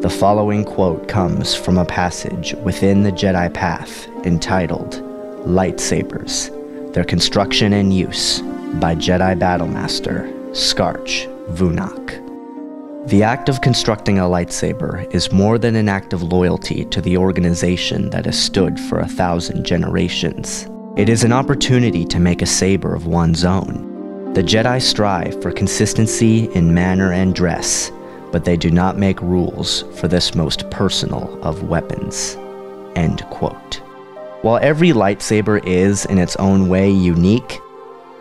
The following quote comes from a passage within the Jedi Path entitled Lightsabers, Their Construction and Use by Jedi Battlemaster Asajj Ventress. The act of constructing a lightsaber is more than an act of loyalty to the organization that has stood for 1,000 generations. It is an opportunity to make a saber of one's own. The Jedi strive for consistency in manner and dress, but they do not make rules for this most personal of weapons." End quote. While every lightsaber is, in its own way, unique,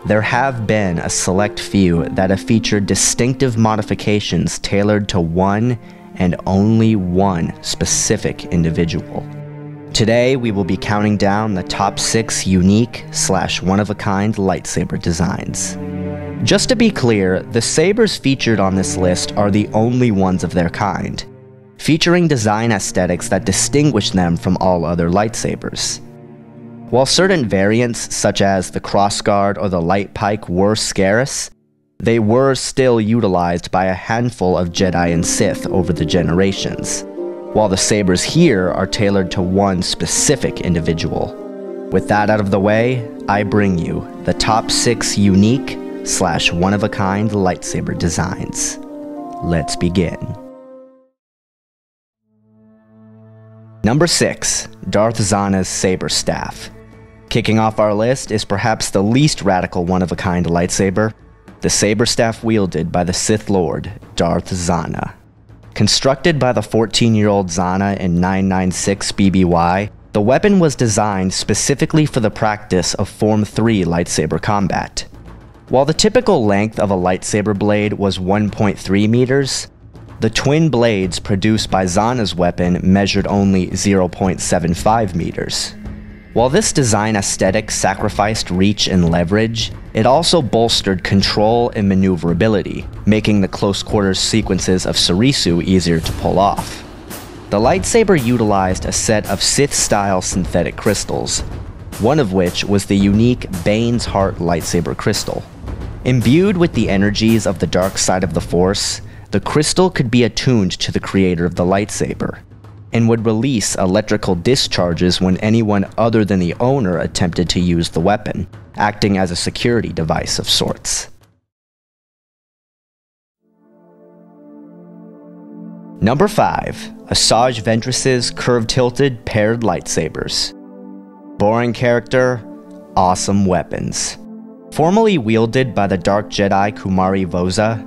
there have been a select few that have featured distinctive modifications tailored to one and only one specific individual. Today, we will be counting down the top 6 unique / one-of-a-kind lightsaber designs. Just to be clear, the sabers featured on this list are the only ones of their kind, featuring design aesthetics that distinguish them from all other lightsabers. While certain variants, such as the crossguard or the light pike, were scarce, they were still utilized by a handful of Jedi and Sith over the generations, while the sabers here are tailored to one specific individual. With that out of the way, I bring you the top 6 unique / one-of-a-kind lightsaber designs. Let's begin. Number 6. Darth Zannah's Saberstaff. Kicking off our list is perhaps the least radical one-of-a-kind lightsaber, the Saberstaff wielded by the Sith Lord, Darth Zannah. Constructed by the 14-year-old Zannah in 996 BBY, the weapon was designed specifically for the practice of Form 3 lightsaber combat. While the typical length of a lightsaber blade was 1.3 meters, the twin blades produced by Zannah's weapon measured only 0.75 meters. While this design aesthetic sacrificed reach and leverage, it also bolstered control and maneuverability, making the close-quarters sequences of Sarisu easier to pull off. The lightsaber utilized a set of Sith-style synthetic crystals, one of which was the unique Bane's Heart lightsaber crystal. Imbued with the energies of the dark side of the Force, the crystal could be attuned to the creator of the lightsaber, and would release electrical discharges when anyone other than the owner attempted to use the weapon, acting as a security device of sorts. Number 5. Asajj Ventress's curved-tilted paired lightsabers. Boring character, awesome weapons. Formerly wielded by the Dark Jedi Kumari Voza,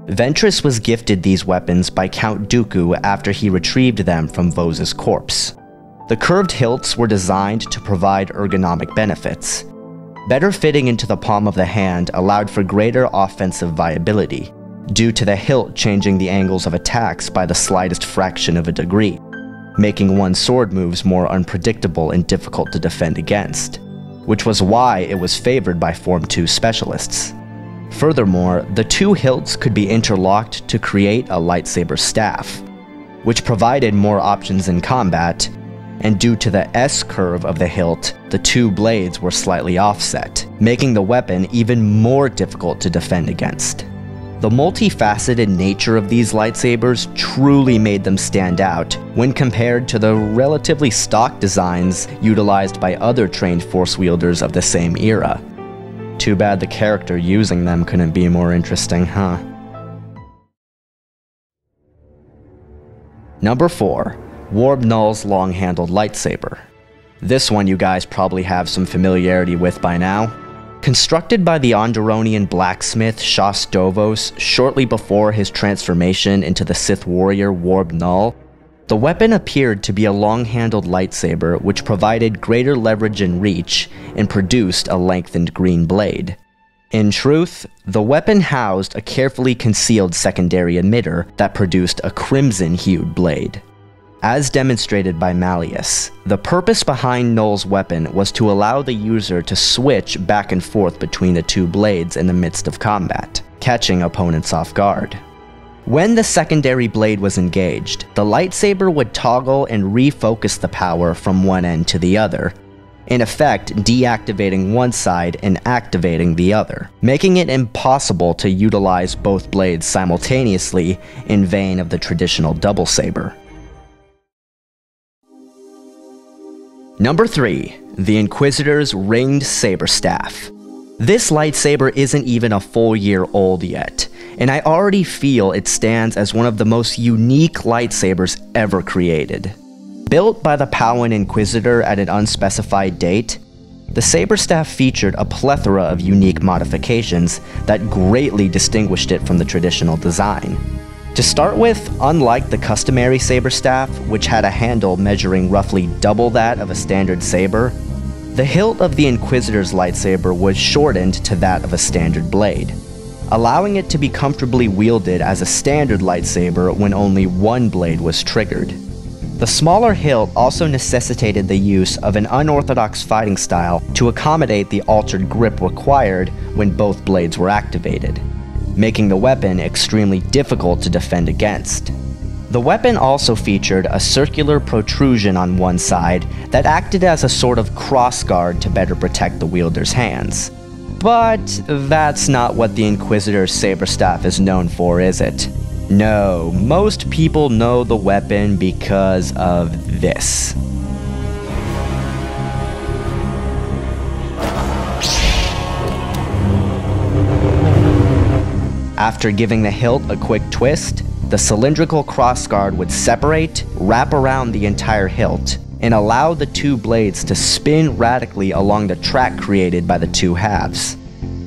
Ventress was gifted these weapons by Count Dooku after he retrieved them from Voza's corpse. The curved hilts were designed to provide ergonomic benefits. Better fitting into the palm of the hand allowed for greater offensive viability, due to the hilt changing the angles of attacks by the slightest fraction of a degree, making one's sword moves more unpredictable and difficult to defend against, which was why it was favored by Form 2 specialists. Furthermore, the two hilts could be interlocked to create a lightsaber staff, which provided more options in combat, and due to the S-curve of the hilt, the two blades were slightly offset, making the weapon even more difficult to defend against. The multifaceted nature of these lightsabers truly made them stand out when compared to the relatively stock designs utilized by other trained Force wielders of the same era. Too bad the character using them couldn't be more interesting, huh? Number 4. Warb Null's long-handled lightsaber. This one you guys probably have some familiarity with by now. Constructed by the Onderonian blacksmith Shas Dovos shortly before his transformation into the Sith warrior Warb Null, the weapon appeared to be a long-handled lightsaber which provided greater leverage and reach and produced a lengthened green blade. In truth, the weapon housed a carefully concealed secondary emitter that produced a crimson-hued blade. As demonstrated by Malleus, the purpose behind Null's weapon was to allow the user to switch back and forth between the two blades in the midst of combat, catching opponents off guard. When the secondary blade was engaged, the lightsaber would toggle and refocus the power from one end to the other, in effect deactivating one side and activating the other, making it impossible to utilize both blades simultaneously in vein of the traditional double saber. Number 3. The Inquisitor's Ringed Saberstaff. This lightsaber isn't even a full year old yet, and I already feel it stands as one of the most unique lightsabers ever created. Built by the Palauan Inquisitor at an unspecified date, the Saberstaff featured a plethora of unique modifications that greatly distinguished it from the traditional design. To start with, unlike the customary Saberstaff, which had a handle measuring roughly double that of a standard saber, the hilt of the Inquisitor's lightsaber was shortened to that of a standard blade, allowing it to be comfortably wielded as a standard lightsaber when only one blade was triggered. The smaller hilt also necessitated the use of an unorthodox fighting style to accommodate the altered grip required when both blades were activated, making the weapon extremely difficult to defend against. The weapon also featured a circular protrusion on one side that acted as a sort of crossguard to better protect the wielder's hands. But that's not what the Inquisitor's Saberstaff is known for, is it? No, most people know the weapon because of this. After giving the hilt a quick twist, the cylindrical crossguard would separate, wrap around the entire hilt, and allow the two blades to spin radically along the track created by the two halves.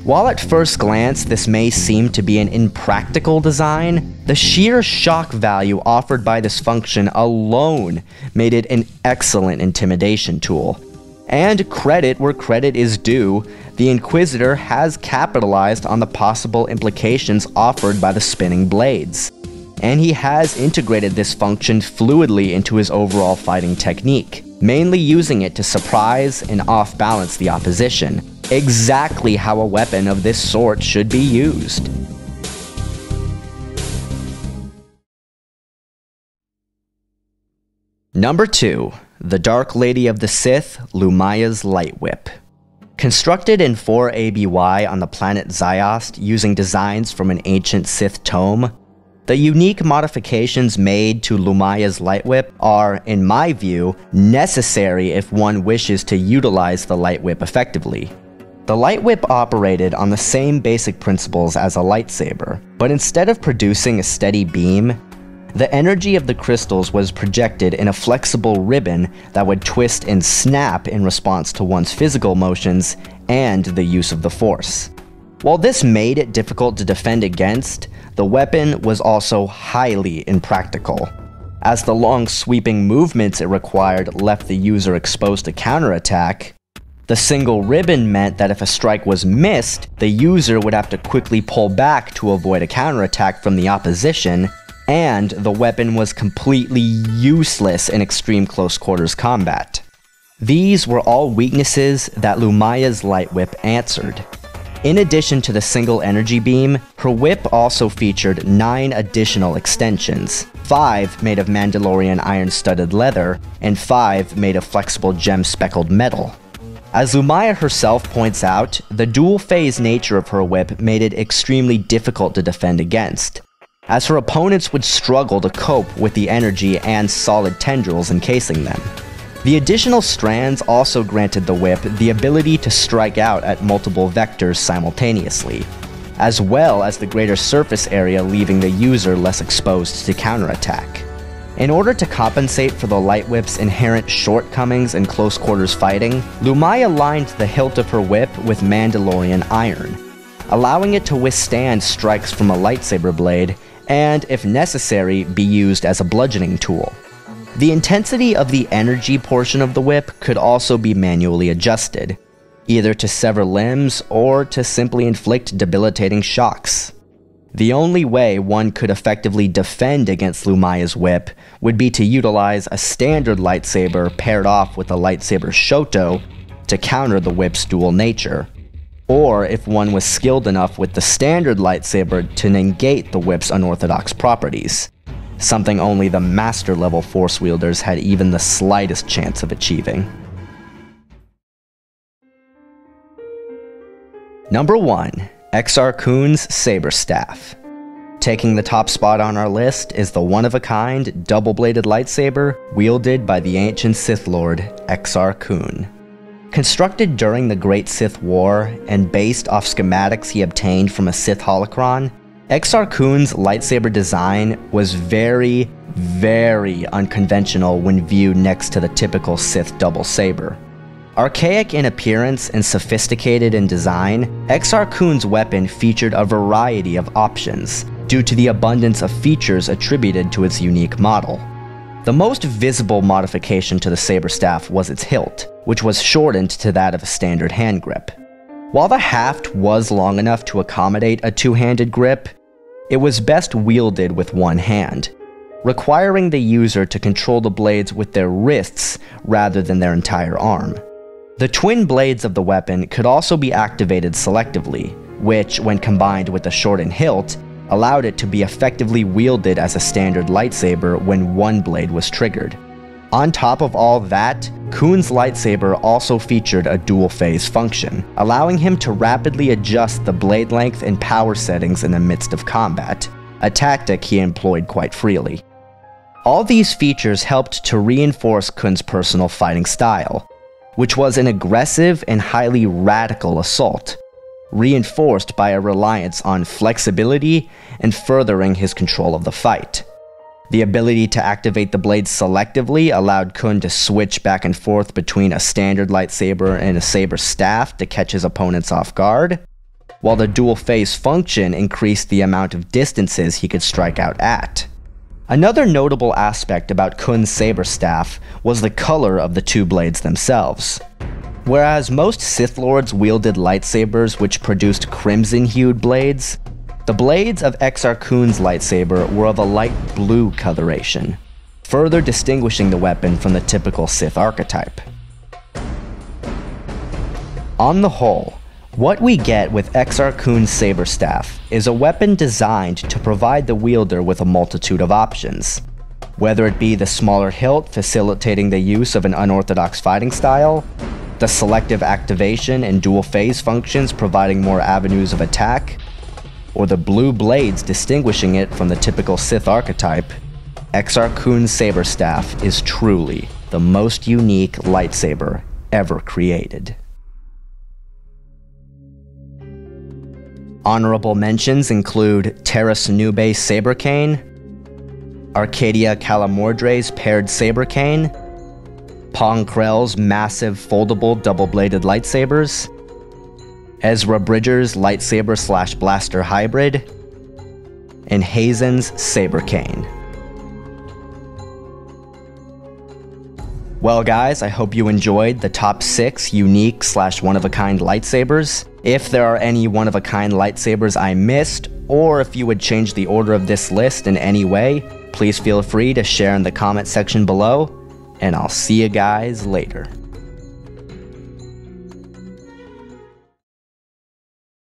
While at first glance this may seem to be an impractical design, the sheer shock value offered by this function alone made it an excellent intimidation tool. And credit where credit is due, the Inquisitor has capitalized on the possible implications offered by the spinning blades. And he has integrated this function fluidly into his overall fighting technique, mainly using it to surprise and off-balance the opposition, exactly how a weapon of this sort should be used. Number 2. The Dark Lady of the Sith, Lumaya's Light Whip. Constructed in 4 ABY on the planet Ziost using designs from an ancient Sith tome, the unique modifications made to Lumaya's Light Whip are, in my view, necessary if one wishes to utilize the Light Whip effectively. The Light Whip operated on the same basic principles as a lightsaber, but instead of producing a steady beam, the energy of the crystals was projected in a flexible ribbon that would twist and snap in response to one's physical motions and the use of the Force. While this made it difficult to defend against, the weapon was also highly impractical, as the long sweeping movements it required left the user exposed to counterattack. The single ribbon meant that if a strike was missed, the user would have to quickly pull back to avoid a counterattack from the opposition, and the weapon was completely useless in extreme close quarters combat. These were all weaknesses that Lumaya's Light Whip answered. In addition to the single energy beam, her whip also featured 9 additional extensions, 5 made of Mandalorian iron-studded leather, and 5 made of flexible gem-speckled metal. As Lumaya herself points out, the dual-phase nature of her whip made it extremely difficult to defend against, as her opponents would struggle to cope with the energy and solid tendrils encasing them. The additional strands also granted the whip the ability to strike out at multiple vectors simultaneously, as well as the greater surface area, leaving the user less exposed to counterattack. In order to compensate for the Light Whip's inherent shortcomings in close quarters fighting, Lumaya lined the hilt of her whip with Mandalorian iron, allowing it to withstand strikes from a lightsaber blade and, if necessary, be used as a bludgeoning tool. The intensity of the energy portion of the whip could also be manually adjusted, either to sever limbs or to simply inflict debilitating shocks. The only way one could effectively defend against Lumaya's whip would be to utilize a standard lightsaber paired off with a lightsaber shoto to counter the whip's dual nature, or if one was skilled enough with the standard lightsaber to negate the whip's unorthodox properties, something only the master-level Force wielders had even the slightest chance of achieving. Number 1. Exar Kun's Saberstaff. Taking the top spot on our list is the one-of-a-kind, double-bladed lightsaber wielded by the ancient Sith Lord, Exar Kun. Constructed during the Great Sith War and based off schematics he obtained from a Sith holocron, Exar Kun's lightsaber design was very, very unconventional when viewed next to the typical Sith double saber. Archaic in appearance and sophisticated in design, Exar Kun's weapon featured a variety of options due to the abundance of features attributed to its unique model. The most visible modification to the Saberstaff was its hilt, which was shortened to that of a standard hand grip. While the haft was long enough to accommodate a two-handed grip, it was best wielded with one hand, requiring the user to control the blades with their wrists rather than their entire arm. The twin blades of the weapon could also be activated selectively, which, when combined with the shortened hilt, allowed it to be effectively wielded as a standard lightsaber when one blade was triggered. On top of all that, Kun's lightsaber also featured a dual-phase function, allowing him to rapidly adjust the blade length and power settings in the midst of combat, a tactic he employed quite freely. All these features helped to reinforce Kun's personal fighting style, which was an aggressive and highly radical assault, reinforced by a reliance on flexibility and furthering his control of the fight. The ability to activate the blades selectively allowed Kun to switch back and forth between a standard lightsaber and a Saberstaff to catch his opponents off guard, while the dual-phase function increased the amount of distances he could strike out at. Another notable aspect about Kun's Saberstaff was the color of the two blades themselves. Whereas most Sith Lords wielded lightsabers which produced crimson-hued blades, the blades of Exar Kun's lightsaber were of a light blue coloration, further distinguishing the weapon from the typical Sith archetype. On the whole, what we get with Exar Kun's Saberstaff is a weapon designed to provide the wielder with a multitude of options, whether it be the smaller hilt facilitating the use of an unorthodox fighting style, the selective activation and dual-phase functions providing more avenues of attack, or the blue blades distinguishing it from the typical Sith archetype. Exar Kun's Saberstaff is truly the most unique lightsaber ever created. Honorable mentions include Terrace Nube's Saber Cane, Arcadia Calamordre's Paired Saber Cane, Pong Krell's massive foldable double-bladed lightsabers, Ezra Bridger's lightsaber/blaster hybrid, and Hazen's Saber Cane. Well guys, I hope you enjoyed the top 6 unique / one-of-a-kind lightsabers. If there are any one-of-a-kind lightsabers I missed, or if you would change the order of this list in any way, please feel free to share in the comment section below, and I'll see you guys later.